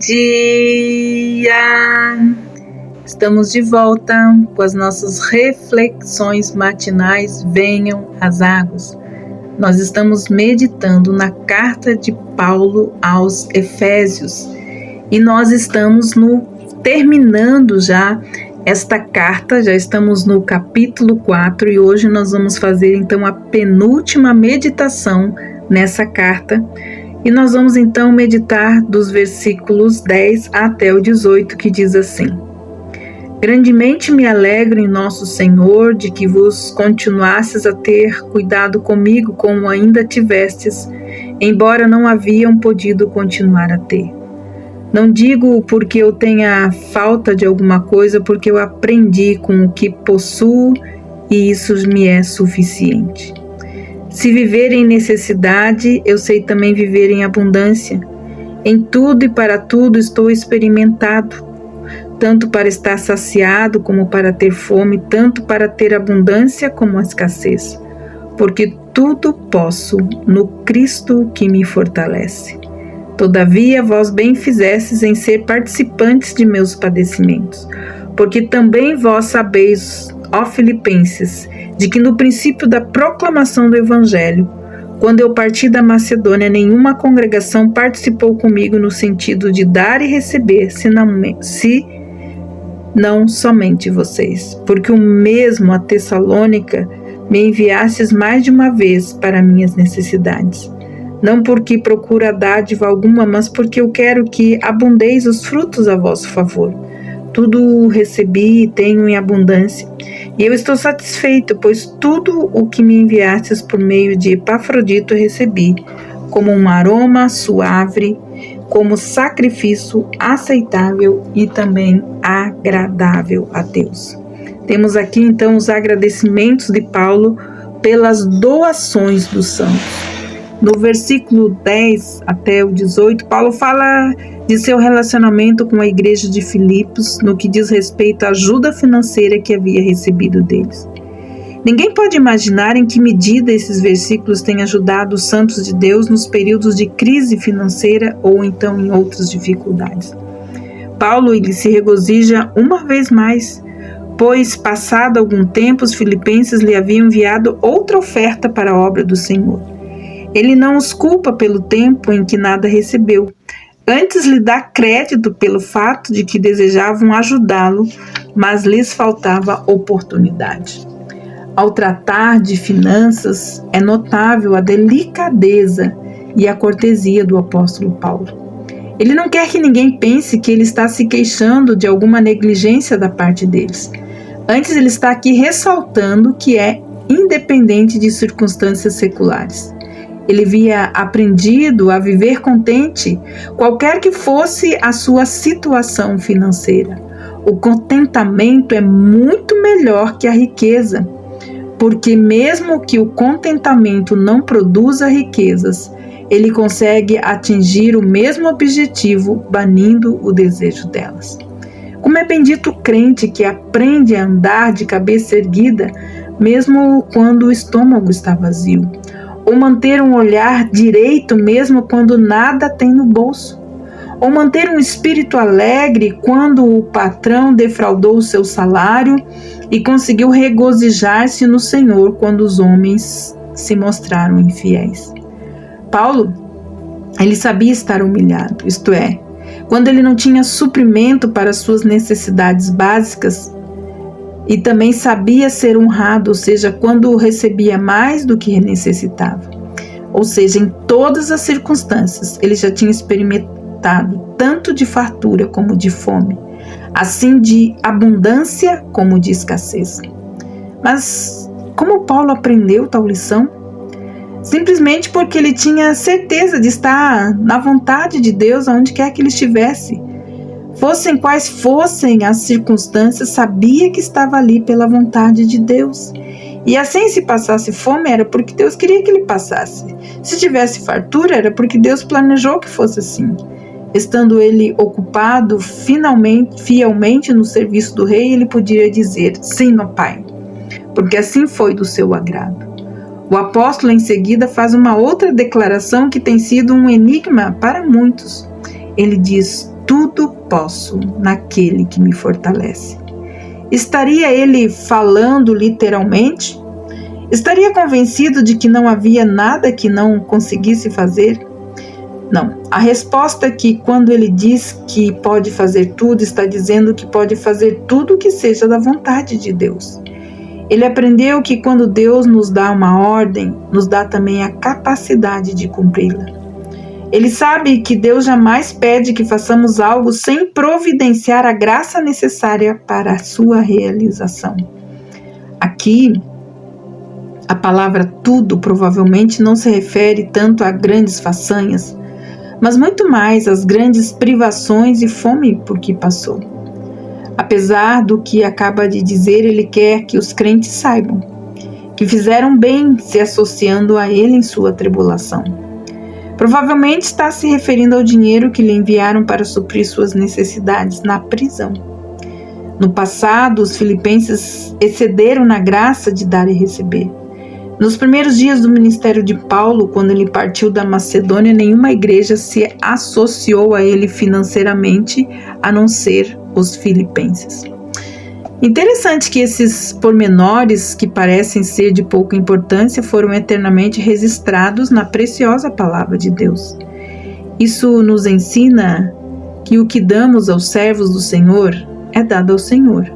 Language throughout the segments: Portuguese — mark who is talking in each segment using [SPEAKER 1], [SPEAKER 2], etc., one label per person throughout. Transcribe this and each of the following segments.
[SPEAKER 1] dia! Estamos de volta com as nossas reflexões matinais. Venham as águas. Nós estamos meditando na carta de Paulo aos Efésios e nós estamos terminando já esta carta, já estamos no capítulo 4 e hoje nós vamos fazer então a penúltima meditação nessa carta. E nós vamos então meditar dos versículos 10 até o 18, que diz assim: Grandemente me alegro em nosso Senhor de que vos continuasses a ter cuidado comigo como ainda tivestes, embora não haviam podido continuar a ter. Não digo porque eu tenha falta de alguma coisa, porque eu aprendi com o que possuo e isso me é suficiente. Se viver em necessidade, eu sei também viver em abundância. Em tudo e para tudo estou experimentado, tanto para estar saciado como para ter fome, tanto para ter abundância como a escassez. Porque tudo posso no Cristo que me fortalece. Todavia, vós bem fizestes em ser participantes de meus padecimentos, porque também vós sabeis, ó Filipenses, de que no princípio da proclamação do Evangelho, quando eu parti da Macedônia, nenhuma congregação participou comigo no sentido de dar e receber, não somente vocês, porque o mesmo a Tessalônica me enviastes mais de uma vez para minhas necessidades. Não porque procura dádiva alguma, mas porque eu quero que abundeis os frutos a vosso favor. Tudo recebi e tenho em abundância, e eu estou satisfeito, pois tudo o que me enviastes por meio de Epafrodito recebi, como um aroma suave, como sacrifício aceitável e também agradável a Deus. Temos aqui então os agradecimentos de Paulo pelas doações dos santos. No versículo 10 até o 18, Paulo fala de seu relacionamento com a igreja de Filipos no que diz respeito à ajuda financeira que havia recebido deles. Ninguém pode imaginar em que medida esses versículos têm ajudado os santos de Deus nos períodos de crise financeira ou então em outras dificuldades. Paulo ele se regozija uma vez mais, pois passado algum tempo os filipenses lhe haviam enviado outra oferta para a obra do Senhor. Ele não os culpa pelo tempo em que nada recebeu. Antes lhe dá crédito pelo fato de que desejavam ajudá-lo, mas lhes faltava oportunidade. Ao tratar de finanças, é notável a delicadeza e a cortesia do apóstolo Paulo. Ele não quer que ninguém pense que ele está se queixando de alguma negligência da parte deles. Antes, ele está aqui ressaltando que é independente de circunstâncias seculares. Ele havia aprendido a viver contente, qualquer que fosse a sua situação financeira. O contentamento é muito melhor que a riqueza, porque mesmo que o contentamento não produza riquezas, ele consegue atingir o mesmo objetivo, banindo o desejo delas. Como é bendito o crente que aprende a andar de cabeça erguida, mesmo quando o estômago está vazio. Ou manter um olhar direito mesmo quando nada tem no bolso, ou manter um espírito alegre quando o patrão defraudou o seu salário e conseguiu regozijar-se no Senhor quando os homens se mostraram infiéis. Paulo, ele sabia estar humilhado, isto é, quando ele não tinha suprimento para suas necessidades básicas, e também sabia ser honrado, ou seja, quando recebia mais do que necessitava. Ou seja, em todas as circunstâncias, ele já tinha experimentado tanto de fartura como de fome, assim de abundância como de escassez. Mas como Paulo aprendeu tal lição? Simplesmente porque ele tinha certeza de estar na vontade de Deus aonde quer que ele estivesse. Fossem quais fossem as circunstâncias, sabia que estava ali pela vontade de Deus. E assim, se passasse fome, era porque Deus queria que ele passasse. Se tivesse fartura, era porque Deus planejou que fosse assim. Estando ele ocupado fielmente no serviço do rei, ele podia dizer, sim, meu pai, porque assim foi do seu agrado. O apóstolo em seguida faz uma outra declaração que tem sido um enigma para muitos. Ele diz, tudo posso naquele que me fortalece. Estaria ele falando literalmente? Estaria convencido de que não havia nada que não conseguisse fazer? Não. A resposta é que quando ele diz que pode fazer tudo, está dizendo que pode fazer tudo que seja da vontade de Deus. Ele aprendeu que quando Deus nos dá uma ordem, nos dá também a capacidade de cumpri-la. Ele sabe que Deus jamais pede que façamos algo sem providenciar a graça necessária para a sua realização. Aqui, a palavra tudo provavelmente não se refere tanto a grandes façanhas, mas muito mais às grandes privações e fome por que passou. Apesar do que acaba de dizer, ele quer que os crentes saibam que fizeram bem se associando a ele em sua tribulação. Provavelmente está se referindo ao dinheiro que lhe enviaram para suprir suas necessidades na prisão. No passado, os filipenses excederam na graça de dar e receber. Nos primeiros dias do ministério de Paulo, quando ele partiu da Macedônia, nenhuma igreja se associou a ele financeiramente, a não ser os filipenses. Interessante que esses pormenores, que parecem ser de pouca importância, foram eternamente registrados na preciosa palavra de Deus. Isso nos ensina que o que damos aos servos do Senhor é dado ao Senhor.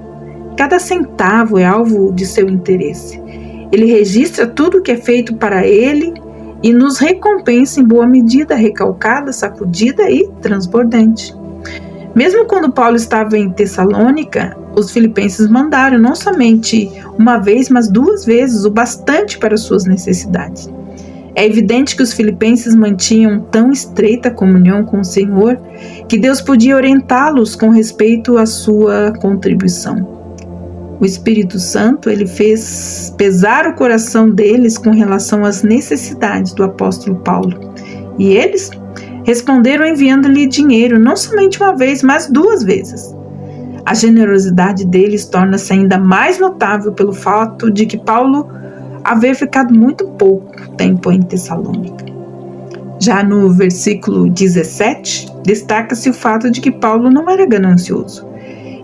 [SPEAKER 1] Cada centavo é alvo de seu interesse. Ele registra tudo o que é feito para ele e nos recompensa em boa medida, recalcada, sacudida e transbordante. Mesmo quando Paulo estava em Tessalônica, os filipenses mandaram não somente uma vez, mas 2 vezes, o bastante para suas necessidades. É evidente que os filipenses mantinham tão estreita comunhão com o Senhor que Deus podia orientá-los com respeito à sua contribuição. O Espírito Santo, ele fez pesar o coração deles com relação às necessidades do apóstolo Paulo. E eles responderam enviando-lhe dinheiro, não somente uma vez, mas 2 vezes. A generosidade deles torna-se ainda mais notável pelo fato de que Paulo haver ficado muito pouco tempo em Tessalônica. Já no versículo 17, destaca-se o fato de que Paulo não era ganancioso.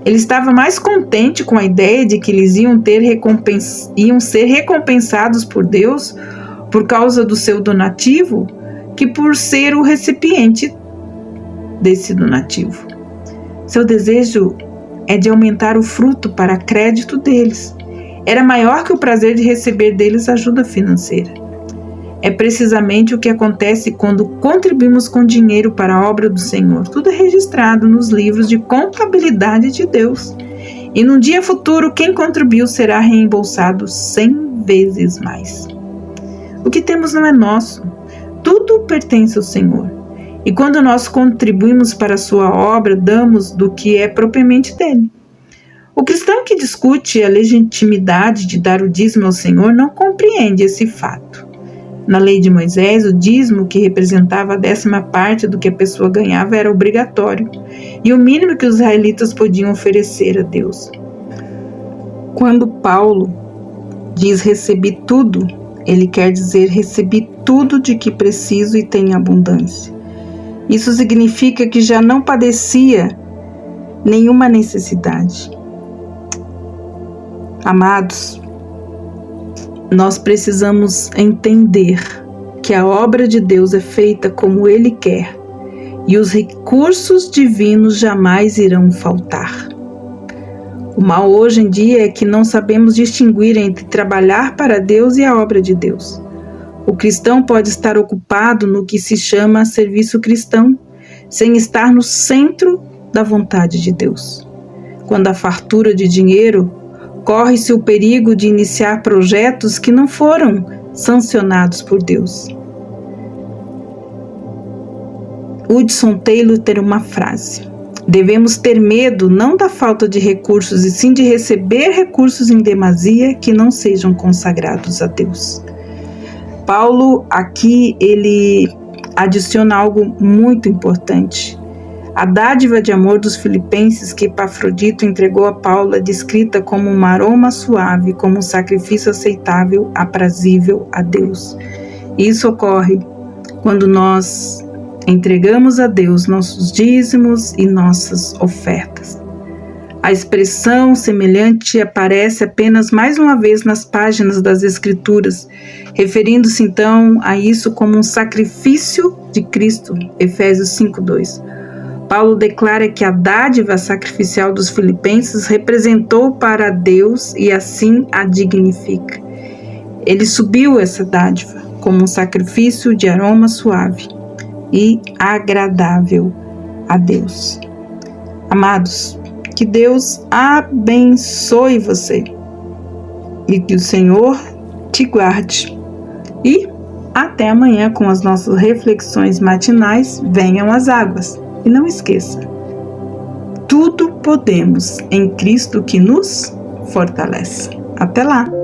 [SPEAKER 1] Ele estava mais contente com a ideia de que eles iam ser recompensados por Deus por causa do seu donativo, que por ser o recipiente desse donativo. Seu desejo é de aumentar o fruto para crédito deles. Era maior que o prazer de receber deles ajuda financeira. É precisamente o que acontece quando contribuímos com dinheiro para a obra do Senhor. Tudo é registrado nos livros de contabilidade de Deus. E num dia futuro, quem contribuiu será reembolsado 100 vezes mais. O que temos não é nosso. Tudo pertence ao Senhor. E quando nós contribuímos para a sua obra, damos do que é propriamente dele. O cristão que discute a legitimidade de dar o dízimo ao Senhor não compreende esse fato. Na lei de Moisés, o dízimo, que representava a 10ª parte do que a pessoa ganhava, era obrigatório e o mínimo que os israelitas podiam oferecer a Deus. Quando Paulo diz recebi tudo, ele quer dizer recebi tudo de que preciso e tenho abundância. Isso significa que já não padecia nenhuma necessidade. Amados, nós precisamos entender que a obra de Deus é feita como Ele quer e os recursos divinos jamais irão faltar. O mal hoje em dia é que não sabemos distinguir entre trabalhar para Deus e a obra de Deus. O cristão pode estar ocupado no que se chama serviço cristão, sem estar no centro da vontade de Deus. Quando há fartura de dinheiro, corre-se o perigo de iniciar projetos que não foram sancionados por Deus. Hudson Taylor tem uma frase: devemos ter medo não da falta de recursos, e sim de receber recursos em demasia que não sejam consagrados a Deus. Paulo aqui ele adiciona algo muito importante. A dádiva de amor dos filipenses que Epafrodito entregou a Paulo é descrita como um aroma suave, como um sacrifício aceitável, aprazível a Deus. Isso ocorre quando nós entregamos a Deus nossos dízimos e nossas ofertas. A expressão semelhante aparece apenas mais uma vez nas páginas das Escrituras, referindo-se então a isso como um sacrifício de Cristo, Efésios 5:2. Paulo declara que a dádiva sacrificial dos filipenses representou para Deus e assim a dignifica. Ele subiu essa dádiva como um sacrifício de aroma suave e agradável a Deus. Amados, que Deus abençoe você e que o Senhor te guarde. E até amanhã com as nossas reflexões matinais. Venham as águas. E não esqueça, tudo podemos em Cristo que nos fortalece. Até lá!